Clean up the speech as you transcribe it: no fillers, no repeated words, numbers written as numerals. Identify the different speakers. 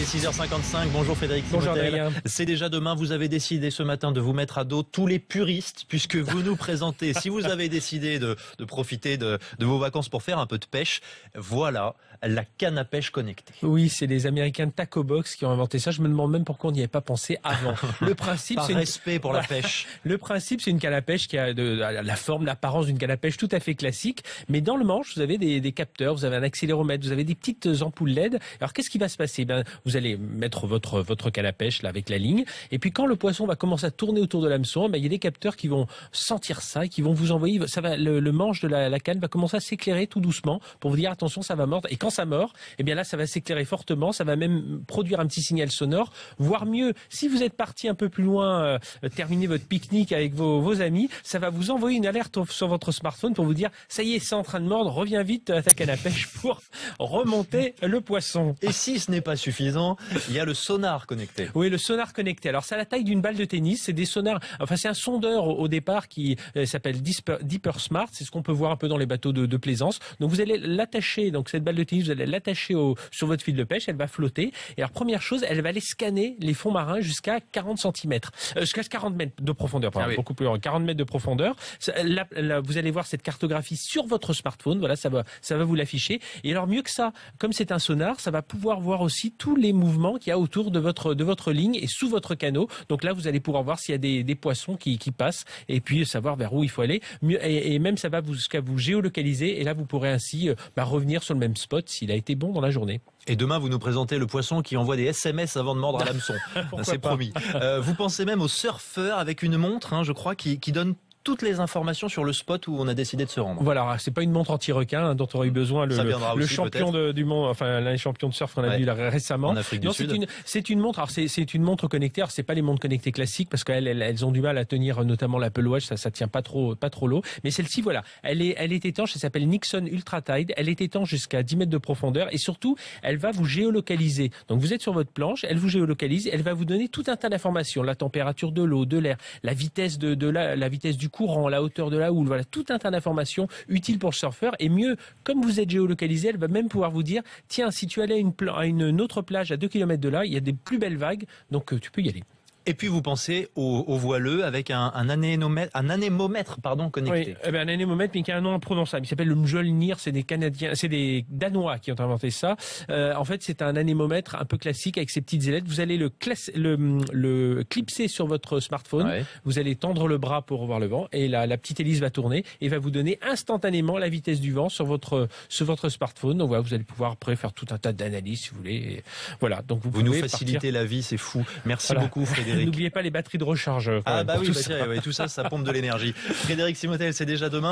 Speaker 1: Il est 6h55, bonjour Frédéric
Speaker 2: Bonjour
Speaker 1: Simotel.
Speaker 2: Adrien.
Speaker 1: C'est déjà demain, vous avez décidé ce matin de vous mettre à dos tous les puristes, puisque vous nous présentez, si vous avez décidé de profiter de vos vacances pour faire un peu de pêche, voilà la canne à pêche connectée.
Speaker 2: Oui, c'est les Américains de Taco Box qui ont inventé ça. Je me demande même pourquoi on n'y avait pas pensé avant. Le principe,
Speaker 1: Par
Speaker 2: c'est
Speaker 1: respect pour la pêche.
Speaker 2: Le principe, c'est une canne à pêche qui a la forme, l'apparence d'une canne à pêche tout à fait classique. Mais dans le manche, vous avez des capteurs, vous avez un accéléromètre, vous avez des petites ampoules LED. Alors, qu'est-ce qui va se passer? Vous allez mettre votre canne à pêche là avec la ligne. Et puis, quand le poisson va commencer à tourner autour de l'hameçon, il y a des capteurs qui vont sentir ça et qui vont vous envoyer. Ça va, le manche de la canne va commencer à s'éclairer tout doucement pour vous dire attention, ça va mordre. Et quand ça mord, là, ça va s'éclairer fortement. Ça va même produire un petit signal sonore. Voire mieux, si vous êtes parti un peu plus loin, terminer votre pique-nique avec vos amis, ça va vous envoyer une alerte sur votre smartphone pour vous dire ça y est, c'est en train de mordre. Reviens vite à ta canne à pêche pour remonter le poisson.
Speaker 1: Et si ce n'est pas suffisant, il y a le sonar connecté.
Speaker 2: Oui, le sonar connecté. Alors, c'est à la taille d'une balle de tennis. C'est des sonars. Enfin, c'est un sondeur au départ qui s'appelle Deeper Smart. C'est ce qu'on peut voir un peu dans les bateaux de plaisance. Donc, vous allez l'attacher. Donc, cette balle de tennis, vous allez l'attacher sur votre fil de pêche. Elle va flotter. Et alors, première chose, elle va aller scanner les fonds marins jusqu'à 40 cm, jusqu'à 40 mètres de profondeur. Pardon, beaucoup plus loin, 40 mètres de profondeur. Là, vous allez voir cette cartographie sur votre smartphone. Voilà, ça va vous l'afficher. Et alors, mieux que ça, comme c'est un sonar, ça va pouvoir voir aussi tous les mouvements qu'il y a autour de votre ligne et sous votre canot. Donc là, vous allez pouvoir voir s'il y a des poissons qui passent et puis savoir vers où il faut aller. Et même ça va jusqu'à vous géolocaliser et là, vous pourrez ainsi revenir sur le même spot s'il a été bon dans la journée.
Speaker 1: Et demain, vous nous présentez le poisson qui envoie des SMS avant de mordre à l'hameçon. C'est promis. Vous pensez même au surfeur avec une montre, je crois, qui donne toutes les informations sur le spot où on a décidé de se rendre.
Speaker 2: Voilà, c'est pas une montre anti-requin dont aurait eu besoin le champion du monde, enfin l'un des champions de surf qu'on a vu là récemment.
Speaker 1: En Afrique du Sud.
Speaker 2: C'est une montre. Alors c'est une montre connectée. Alors c'est pas les montres connectées classiques parce qu'elles ont du mal à tenir, notamment l'Apple Watch, ça tient pas trop l'eau. Mais celle-ci, voilà, elle est étanche. Elle s'appelle Nixon Ultra Tide. Elle est étanche jusqu'à 10 mètres de profondeur et surtout, elle va vous géolocaliser. Donc vous êtes sur votre planche, elle vous géolocalise, elle va vous donner tout un tas d'informations, la température de l'eau, de l'air, la vitesse la vitesse du courant, la hauteur de la houle, voilà, tout un tas d'informations utiles pour le surfeur. Et mieux, comme vous êtes géolocalisé, elle va même pouvoir vous dire, tiens, si tu allais à une autre plage à 2 km de là, il y a des plus belles vagues, donc tu peux y aller.
Speaker 1: Et puis vous pensez aux voileux avec un anémomètre connecté.
Speaker 2: Oui, un anémomètre, mais qui a un nom imprononçable. Il s'appelle le Mjolnir. C'est des Danois qui ont inventé ça. En fait, c'est un anémomètre un peu classique avec ses petites ailettes. Vous allez le clipser sur votre smartphone. Ouais. Vous allez tendre le bras pour voir le vent et la petite hélice va tourner et va vous donner instantanément la vitesse du vent sur votre smartphone. Donc voilà, vous allez pouvoir après faire tout un tas d'analyses si vous voulez. Et voilà. Donc vous
Speaker 1: nous facilitez la vie, c'est fou. Merci beaucoup, Frédéric.
Speaker 2: N'oubliez pas les batteries de recharge.
Speaker 1: Oui, tout ça, ça pompe de l'énergie. Frédéric Simotel, c'est déjà demain.